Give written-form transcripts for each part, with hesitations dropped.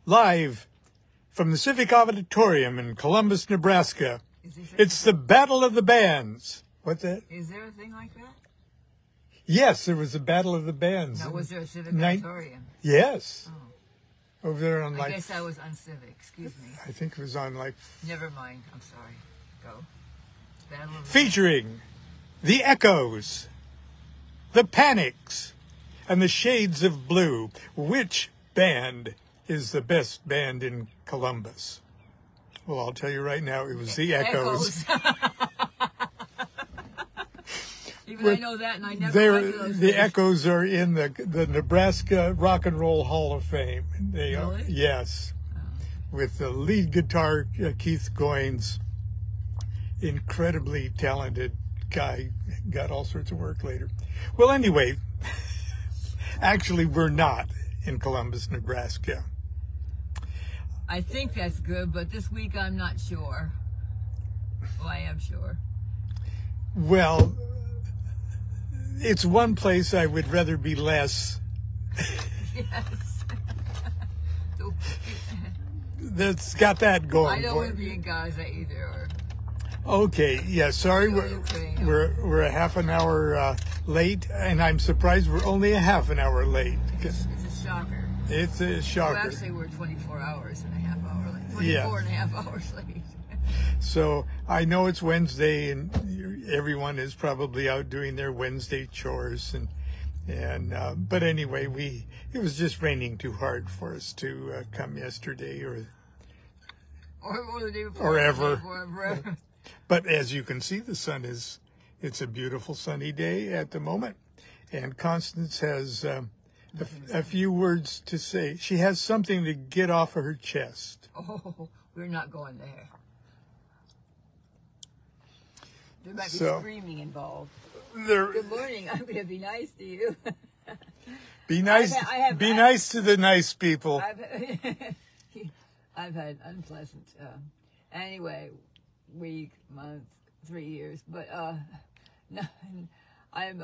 live from the Civic Auditorium in Columbus, Nebraska. It's the Battle of the Bands. What's that? Is there a thing like that? Yes, there was a Battle of the Bands. Now, was there a Civic Auditorium? Yes. Oh. Over there on I guess I was uncivic. Excuse me. I think it was on Never mind. I'm sorry. Go. Battle of the featuring the Echoes, the Panics, and the Shades of Blue. Which band is the best band in Columbus? Well, I'll tell you right now, it was the Echoes. Even I know that, and I never liked those the things. Echoes are in the Nebraska Rock and Roll Hall of Fame. They Really? Yes. Oh. With the lead guitar, Keith Goins, incredibly talented guy, got all sorts of work later. Well, anyway, actually, we're not in Columbus, Nebraska. I think that's good, but this week I'm not sure. Well, I am sure. Well, it's one place I would rather be less. Yes. That's got that going. I don't want to be in Gaza either. Okay, yeah, sorry, we're a half an hour late, and I'm surprised we're only a half an hour late. It's a shocker. It's a shocker. Well, actually, we're 24 hours and a half hour late. 24 and a half hours late. So I know it's Wednesday, and everyone is probably out doing their Wednesday chores, and but anyway, it was just raining too hard for us to come yesterday or the day before, or ever. But as you can see, it's a beautiful sunny day at the moment, and Constance has a few words to say. She has something to get off of her chest. Oh, we're not going there. There might be screaming involved. Good morning. I'm going to be nice to you. Be nice. Be nice to the nice people. I've had unpleasant, anyway, week, month, 3 years, but no, I'm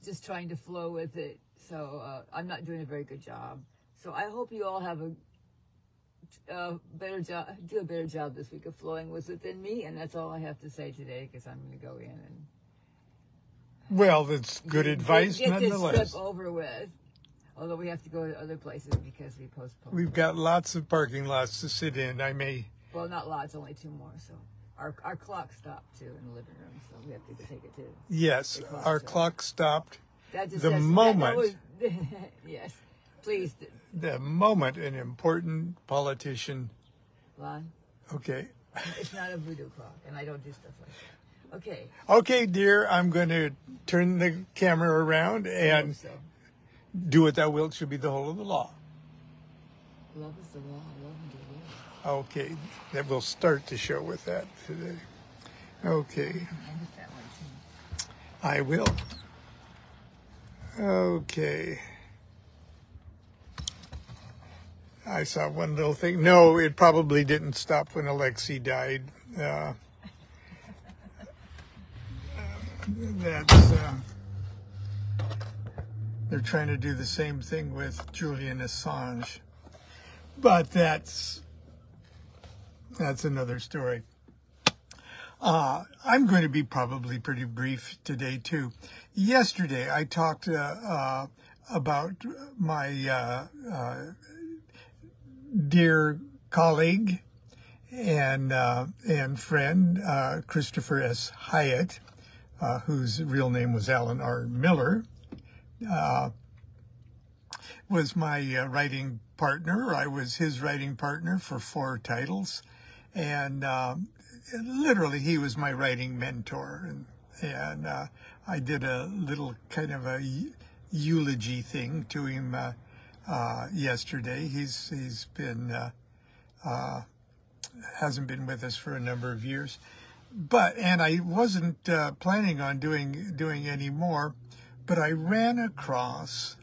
just trying to flow with it. So I'm not doing a very good job. So I hope you all have a better job, do a better job this week of flowing with it than me. And that's all I have to say today, because I'm going to go in and. Well, that's good advice, nonetheless. Get this trip over with. Although we have to go to other places because we postponed. We've got lots of parking lots to sit in. Well, not lots, only 2 more. So our clock stopped too in the living room, so we have to take it too. Yes, our clock stopped. The moment. Yes, please. The moment an important politician. Lon? Okay. It's not a voodoo clock, and I don't do stuff like that. Okay. Okay, dear, I'm going to turn the camera around and do what thou wilt shall be the whole of the law. Love is the law. Love and do law. Okay, that we'll start the show with that today. Okay. I will. Okay. I saw one little thing. No, it probably didn't stop when Alexei died. They're trying to do the same thing with Julian Assange. But that's another story. I'm going to be probably pretty brief today, too. Yesterday, I talked about my dear colleague and friend, Christopher S. Hyatt, whose real name was Alan R. Miller, was my writing partner. I was his writing partner for 4 titles, and literally he was my writing mentor. And I did a little kind of a eulogy thing to him yesterday. He's been hasn't been with us for a number of years, and I wasn't planning on doing any more, but I ran across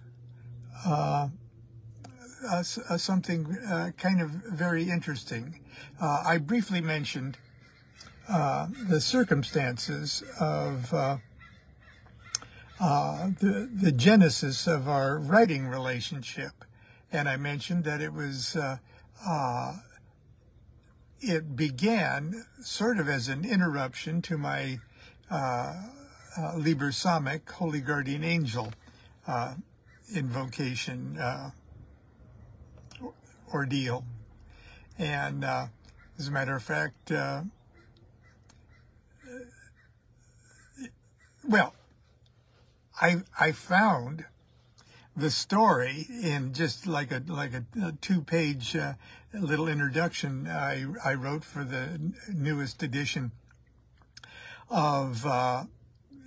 something kind of very interesting. I briefly mentioned the circumstances of the genesis of our writing relationship, and I mentioned that it was it began sort of as an interruption to my Liber Samic, Holy Guardian Angel invocation ordeal. And as a matter of fact, well, I found the story in just like a 2-page little introduction I wrote for the newest edition of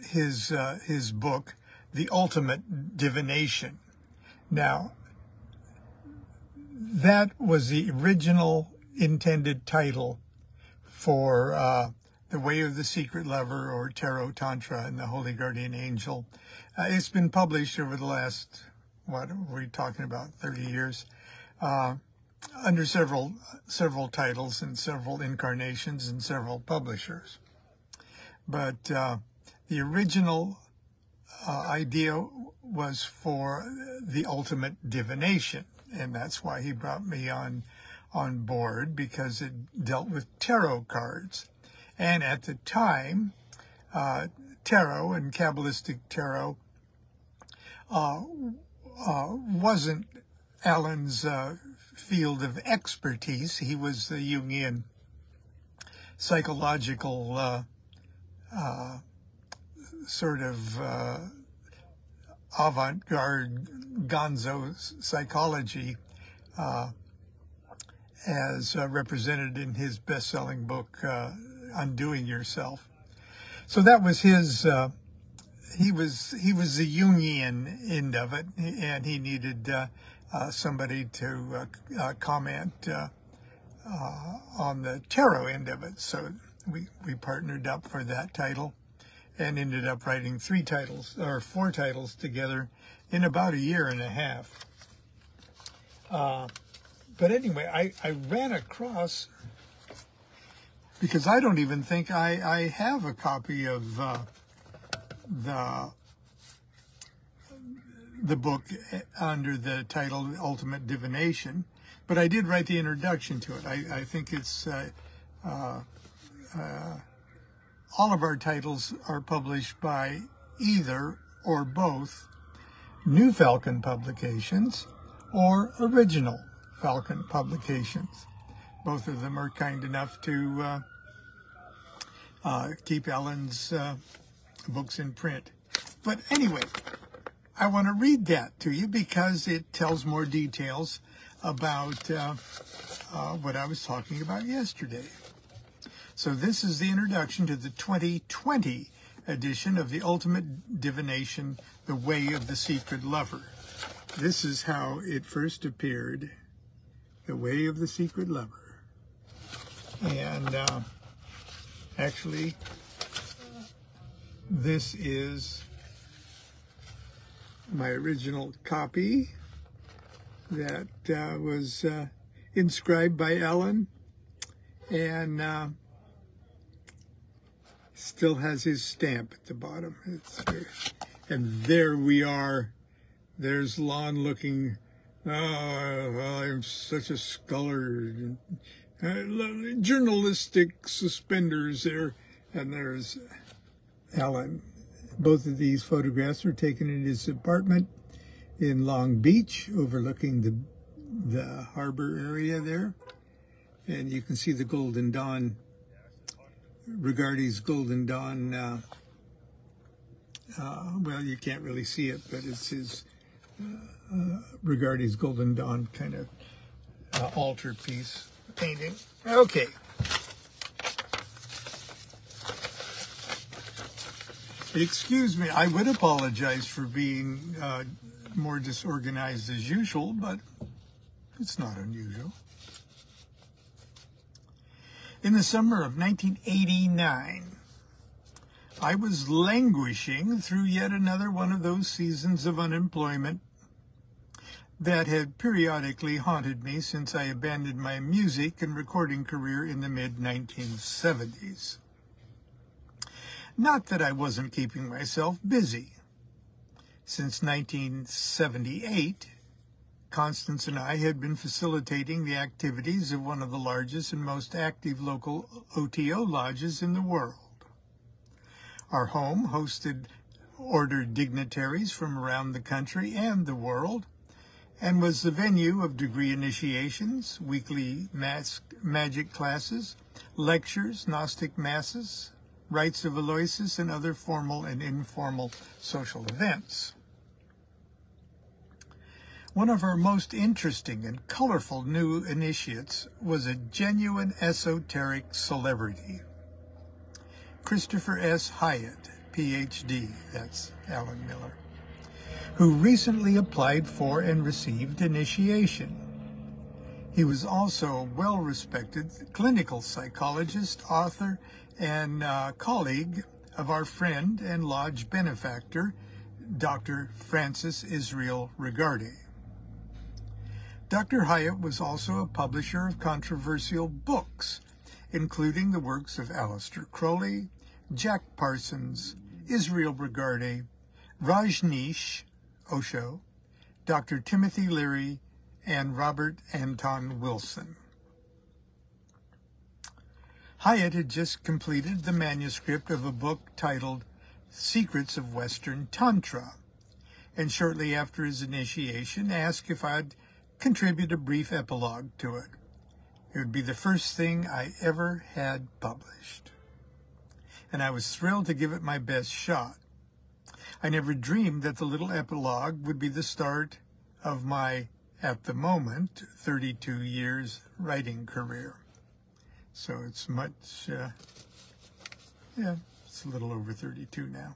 his book, The Ultimate Divination. Now, that was the original intended title for The Way of the Secret Lover, or Tarot Tantra and the Holy Guardian Angel. It's been published over the last, what are we talking about, 30 years, under several titles and several incarnations and several publishers. But the original idea was for The Ultimate Divination, and that's why he brought me on board, because it dealt with tarot cards. And at the time, tarot and Kabbalistic tarot wasn't Alan's field of expertise. He was the Jungian psychological sort of avant-garde gonzo psychology as represented in his best-selling book, Undoing Yourself. So that was his, he was the Jungian end of it, and he needed somebody to comment on the tarot end of it. So we partnered up for that title and ended up writing 4 titles together in about a year and a half. But anyway, I ran across, because I don't even think I have a copy of the book under the title Ultimate Divination, but I did write the introduction to it. I think it's all of our titles are published by either or both New Falcon Publications or Original Falcon Publications. Both of them are kind enough to keep Alan's books in print. But anyway, I want to read that to you because it tells more details about what I was talking about yesterday. So this is the introduction to the 2020 edition of The Ultimate Divination, The Way of the Secret Lover. This is how it first appeared, The Way of the Secret Lover. And actually, this is my original copy that was inscribed by Alan, and still has his stamp at the bottom. And there we are. There's Lon looking, oh, I'm such a scholar. Journalistic suspenders there. And there's Alan. Both of these photographs were taken in his apartment in Long Beach, overlooking the harbor area there. And you can see the Golden Dawn, Rigardi's Golden Dawn. Well, you can't really see it, but it's his Rigardi's Golden Dawn kind of altarpiece painting. Okay. Excuse me, I would apologize for being more disorganized as usual, but it's not unusual. In the summer of 1989, I was languishing through yet another one of those seasons of unemployment that had periodically haunted me since I abandoned my music and recording career in the mid-1970s. Not that I wasn't keeping myself busy. Since 1978, Constance and I had been facilitating the activities of one of the largest and most active local OTO lodges in the world. Our home hosted order dignitaries from around the country and the world, and was the venue of degree initiations, weekly magic classes, lectures, Gnostic masses, rites of Aloysius, and other formal and informal social events. One of our most interesting and colorful new initiates was a genuine esoteric celebrity. Christopher S. Hyatt, Ph.D., that's Alan Miller, who recently applied for and received initiation. He was also a well-respected clinical psychologist, author, and colleague of our friend and lodge benefactor, Dr. Francis Israel Regarde. Dr. Hyatt was also a publisher of controversial books, including the works of Aleister Crowley, Jack Parsons, Israel Regarde, Rajneesh, Osho, Dr. Timothy Leary, and Robert Anton Wilson. Hyatt had just completed the manuscript of a book titled Secrets of Western Tantra, and shortly after his initiation asked if I'd contribute a brief epilogue to it. It would be the first thing I ever had published, and I was thrilled to give it my best shot. I never dreamed that the little epilogue would be the start of my, at the moment, 32 years writing career. So it's much, it's a little over 32 now.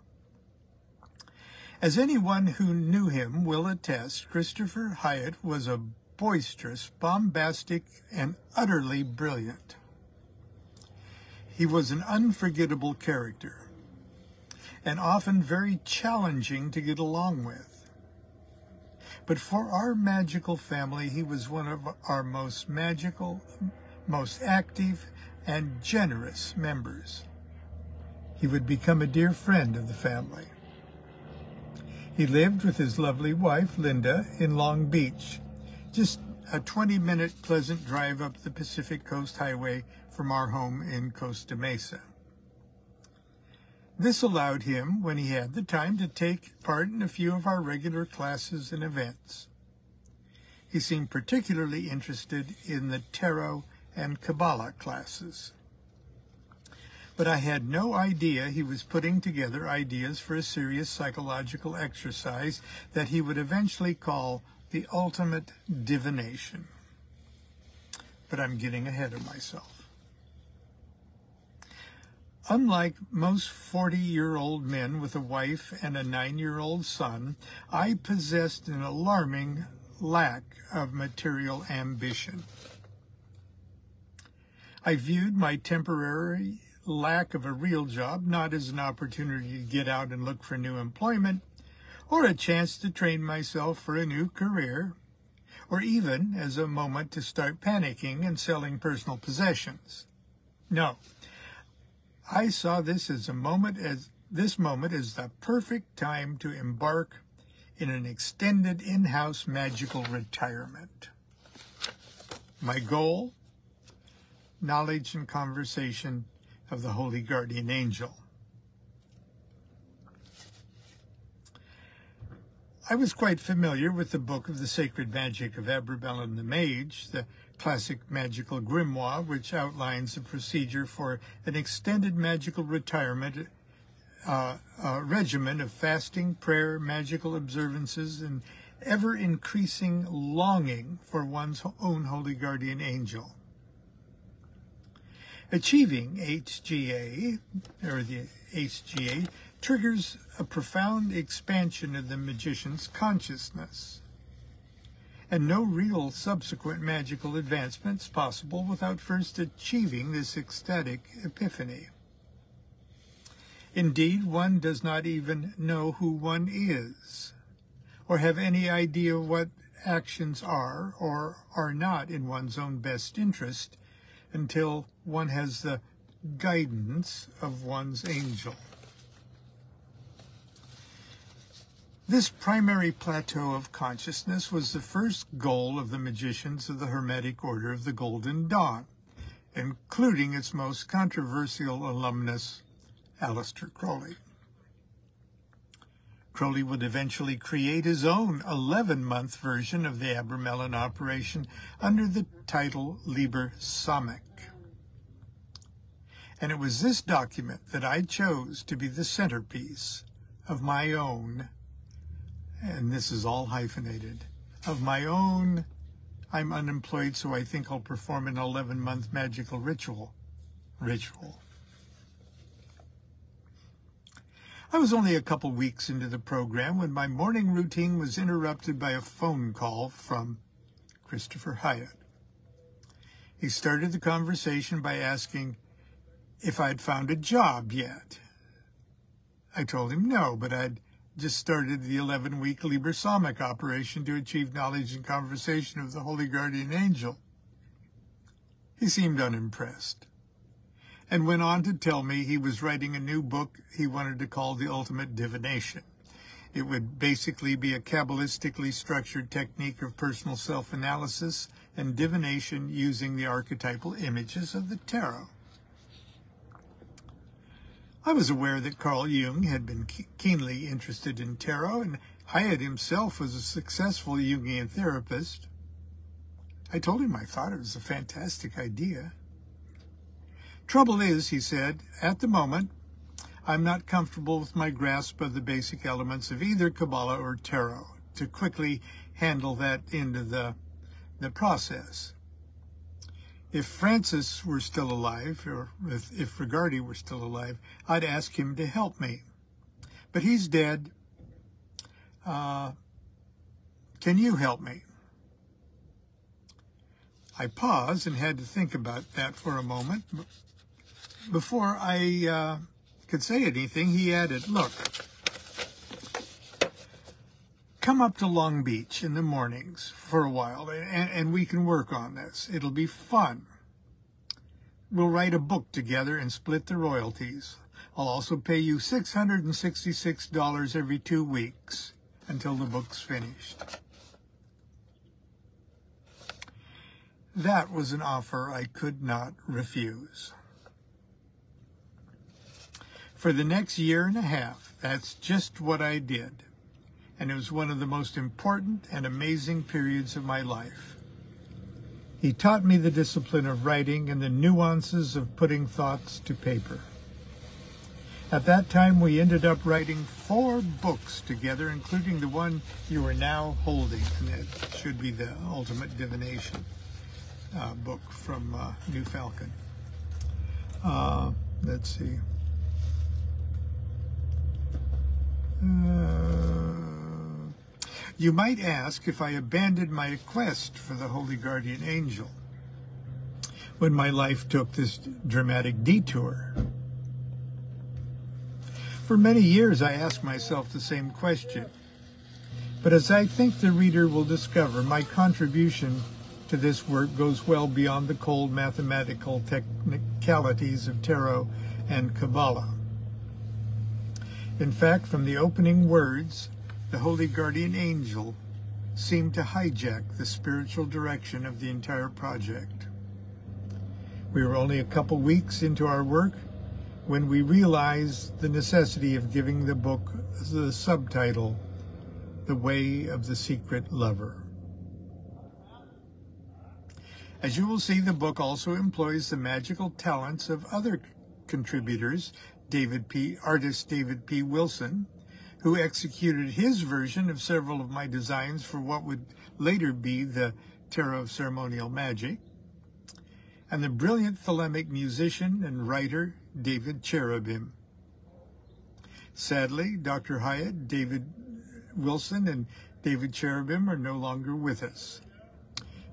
As anyone who knew him will attest, Christopher Hyatt was a boisterous, bombastic, and utterly brilliant. He was an unforgettable character, and often very challenging to get along with. But for our magical family, he was one of our most magical, most active, and generous members. He would become a dear friend of the family. He lived with his lovely wife, Linda, in Long Beach, just a 20-minute pleasant drive up the Pacific Coast Highway from our home in Costa Mesa. This allowed him, when he had the time, to take part in a few of our regular classes and events. He seemed particularly interested in the Tarot and Kabbalah classes. But I had no idea he was putting together ideas for a serious psychological exercise that he would eventually call the ultimate divination. But I'm getting ahead of myself. Unlike most 40-year-old men with a wife and a 9-year-old son, I possessed an alarming lack of material ambition. I viewed my temporary lack of a real job not as an opportunity to get out and look for new employment, or a chance to train myself for a new career, or even as a moment to start panicking and selling personal possessions. No, I saw this moment as the perfect time to embark in an extended in-house magical retirement. My goal: knowledge and conversation of the Holy Guardian Angel. I was quite familiar with the book of the Sacred Magic of Abramelin the Mage, the classic magical grimoire, which outlines a procedure for an extended magical retirement, a regimen of fasting, prayer, magical observances, and ever-increasing longing for one's own Holy Guardian Angel. Achieving HGA, or the HGA, triggers a profound expansion of the magician's consciousness, and no real subsequent magical advancement is possible without first achieving this ecstatic epiphany. Indeed, one does not even know who one is, or have any idea what actions are or are not in one's own best interest, until one has the guidance of one's angel. This primary plateau of consciousness was the first goal of the magicians of the Hermetic Order of the Golden Dawn, including its most controversial alumnus, Aleister Crowley. Crowley would eventually create his own 11-month version of the Abramelin operation under the title Liber Samec. And it was this document that I chose to be the centerpiece of my own, and this is all hyphenated, of my own, I'm unemployed, so I think I'll perform an 11-month magical ritual. I was only a couple weeks into the program when my morning routine was interrupted by a phone call from Christopher Hyatt. He started the conversation by asking if I'd found a job yet. I told him no, but I'd just started the 11-week Liber Samec operation to achieve knowledge and conversation of the Holy Guardian Angel. He seemed unimpressed, and went on to tell me he was writing a new book he wanted to call The Ultimate Divination. It would basically be a Kabbalistically structured technique of personal self-analysis and divination using the archetypal images of the tarot. I was aware that Carl Jung had been keenly interested in tarot, and Hyatt himself was a successful Jungian therapist. I told him I thought it was a fantastic idea. Trouble is, he said, at the moment, I'm not comfortable with my grasp of the basic elements of either Kabbalah or tarot to quickly handle that into the process. If Francis were still alive, or if Rigardi were still alive, I'd ask him to help me. But he's dead. Can you help me? I paused and had to think about that for a moment. Before I could say anything, he added, look, come up to Long Beach in the mornings for a while, and we can work on this. It'll be fun. We'll write a book together and split the royalties. I'll also pay you $666 every 2 weeks until the book's finished. That was an offer I could not refuse. For the next year and a half, that's just what I did. And it was one of the most important and amazing periods of my life. He taught me the discipline of writing and the nuances of putting thoughts to paper. At that time, we ended up writing 4 books together, including the one you are now holding, and that should be the Ultimate Divination book from New Falcon. Let's see. You might ask if I abandoned my quest for the Holy Guardian Angel when my life took this dramatic detour. For many years, I asked myself the same question. But as I think the reader will discover, my contribution to this work goes well beyond the cold mathematical technicalities of tarot and Kabbalah. In fact, from the opening words, the Holy Guardian Angel seemed to hijack the spiritual direction of the entire project. We were only a couple weeks into our work when we realized the necessity of giving the book the subtitle, The Way of the Secret Lover. As you will see, the book also employs the magical talents of other contributors, artist David P. Wilson, who executed his version of several of my designs for what would later be the Tarot of Ceremonial Magic, and the brilliant thelemic musician and writer David Cherubim. Sadly, Dr. Hyatt, David Wilson, and David Cherubim are no longer with us.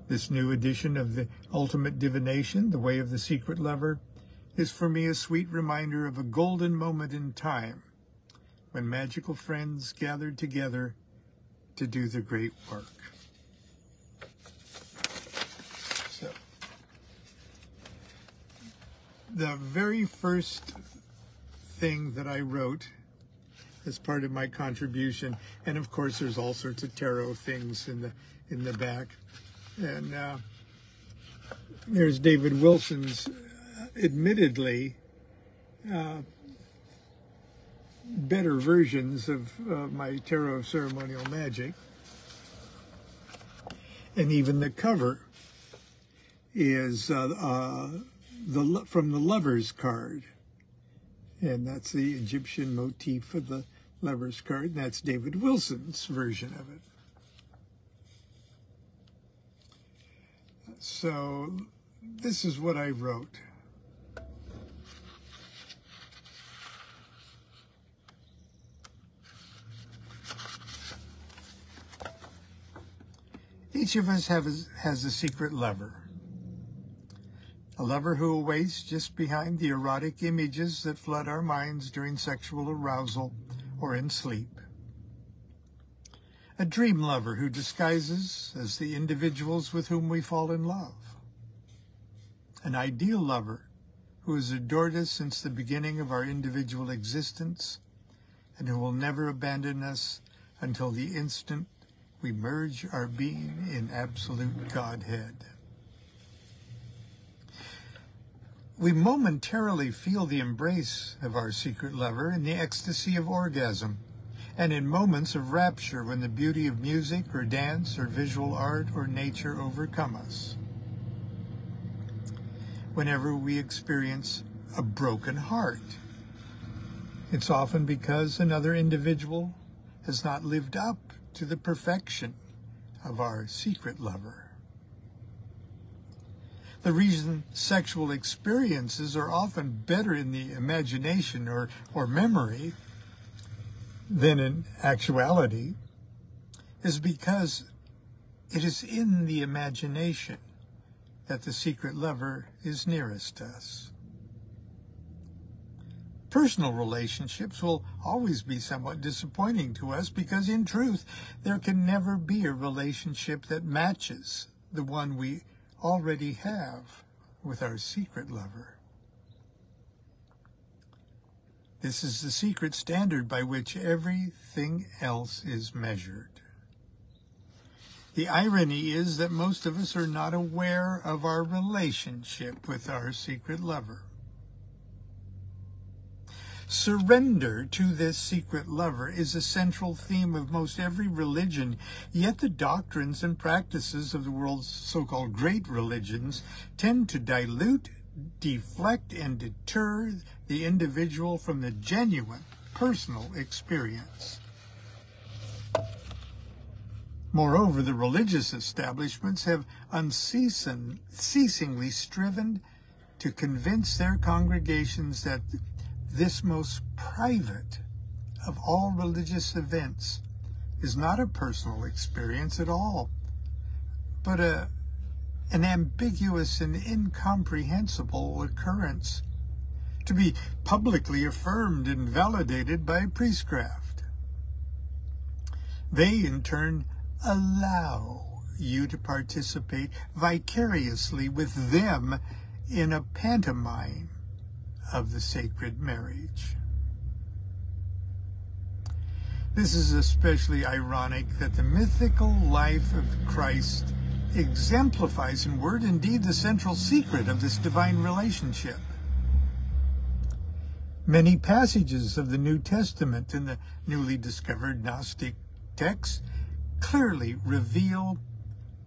This new edition of the Ultimate Divination, The Way of the Secret Lover, is for me a sweet reminder of a golden moment in time when magical friends gathered together to do the great work. So, the very first thing that I wrote as part of my contribution. And of course, there's all sorts of tarot things in the back. And there's David Wilson's, admittedly, better versions of my Tarot of Ceremonial Magic. And even the cover is from the Lover's card. And that's the Egyptian motif of the Lover's card. And that's David Wilson's version of it. So this is what I wrote. Each of us has a secret lover. A lover who awaits just behind the erotic images that flood our minds during sexual arousal or in sleep. A dream lover who disguises as the individuals with whom we fall in love. An ideal lover who has adored us since the beginning of our individual existence and who will never abandon us until the instant we merge our being in absolute Godhead. We momentarily feel the embrace of our secret lover in the ecstasy of orgasm, and in moments of rapture when the beauty of music or dance or visual art or nature overcome us. Whenever we experience a broken heart, it's often because another individual has not lived up to the perfection of our secret lover. The reason sexual experiences are often better in the imagination or memory than in actuality is because it is in the imagination that the secret lover is nearest to us. Personal relationships will always be somewhat disappointing to us because, in truth, there can never be a relationship that matches the one we already have with our secret lover. This is the secret standard by which everything else is measured. The irony is that most of us are not aware of our relationship with our secret lover. Surrender to this secret lover is a central theme of most every religion, yet the doctrines and practices of the world's so-called great religions tend to dilute, deflect, and deter the individual from the genuine personal experience. Moreover, the religious establishments have unceasingly striven to convince their congregations that this most private of all religious events is not a personal experience at all, but an ambiguous and incomprehensible occurrence to be publicly affirmed and validated by priestcraft. They, in turn, allow you to participate vicariously with them in a pantomime of the sacred marriage. This is especially ironic that the mythical life of Christ exemplifies in word and deed the central secret of this divine relationship. Many passages of the New Testament in the newly discovered Gnostic texts clearly reveal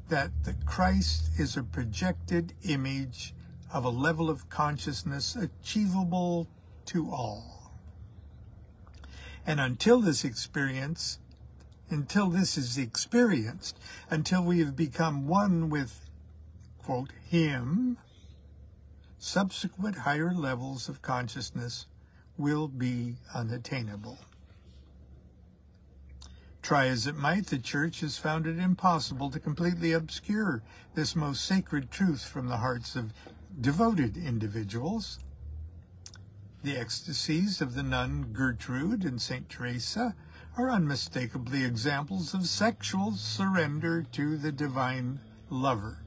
that the Christ is a projected image of a level of consciousness achievable to all. And until this is experienced, until we have become one with, quote, him, subsequent higher levels of consciousness will be unattainable. Try as it might, the Church has found it impossible to completely obscure this most sacred truth from the hearts of devoted individuals. The ecstasies of the nun Gertrude and St. Teresa are unmistakably examples of sexual surrender to the divine lover.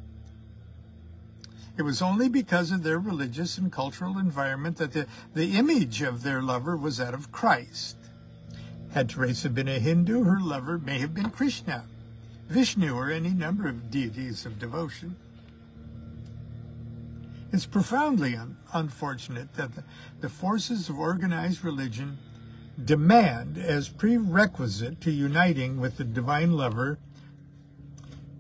It was only because of their religious and cultural environment that the image of their lover was that of Christ. Had Teresa been a Hindu, her lover may have been Krishna, Vishnu, or any number of deities of devotion. It's profoundly unfortunate that the forces of organized religion demand as prerequisite to uniting with the divine lover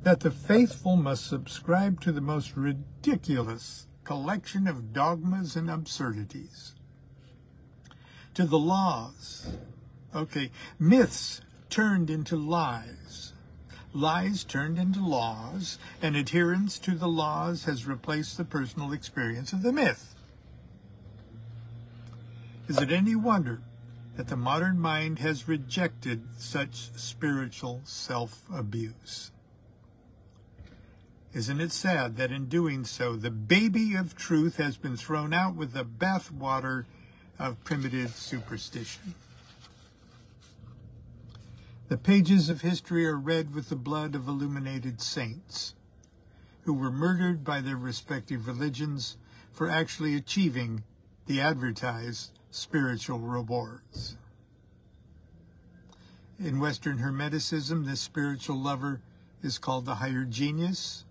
that the faithful must subscribe to the most ridiculous collection of dogmas and absurdities, to the laws. Myths turned into lies, lies turned into laws, and adherence to the laws has replaced the personal experience of the myth. Is it any wonder that the modern mind has rejected such spiritual self-abuse? Isn't it sad that in doing so, the baby of truth has been thrown out with the bathwater of primitive superstition? The pages of history are red with the blood of illuminated saints who were murdered by their respective religions for actually achieving the advertised spiritual rewards. In Western Hermeticism, this spiritual lover is called the higher genius,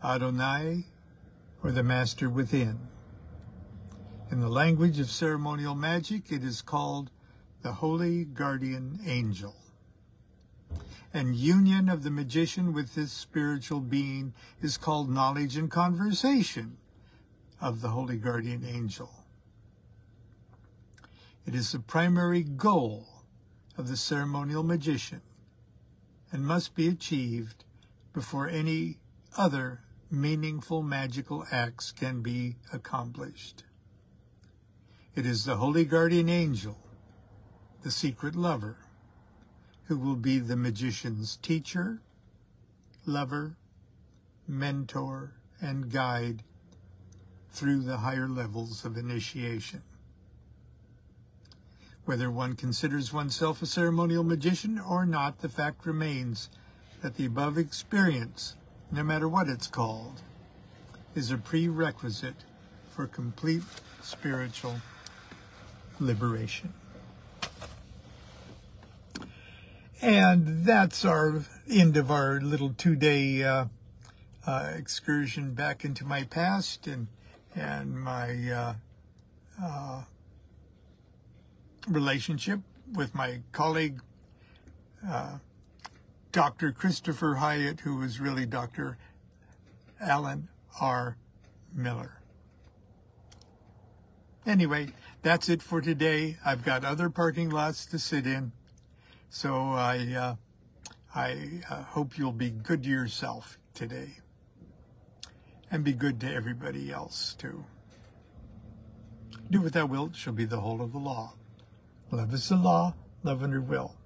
Adonai, or the master within. In the language of ceremonial magic, it is called the holy guardian angel. And union of the magician with this spiritual being is called knowledge and conversation of the holy guardian angel. It is the primary goal of the ceremonial magician and must be achieved before any other meaningful magical acts can be accomplished. It is the holy guardian angel, the secret lover, who will be the magician's teacher, lover, mentor, and guide through the higher levels of initiation. Whether one considers oneself a ceremonial magician or not, the fact remains that the above experience, no matter what it's called, is a prerequisite for complete spiritual liberation. And that's our end of our little 2-day excursion back into my past and my relationship with my colleague, Dr. Christopher Hyatt, who was really Dr. Alan R. Miller. Anyway, that's it for today. I've got other parking lots to sit in. So I hope you'll be good to yourself today and be good to everybody else too. Do what thou wilt shall be the whole of the law. Love is the law, love under will.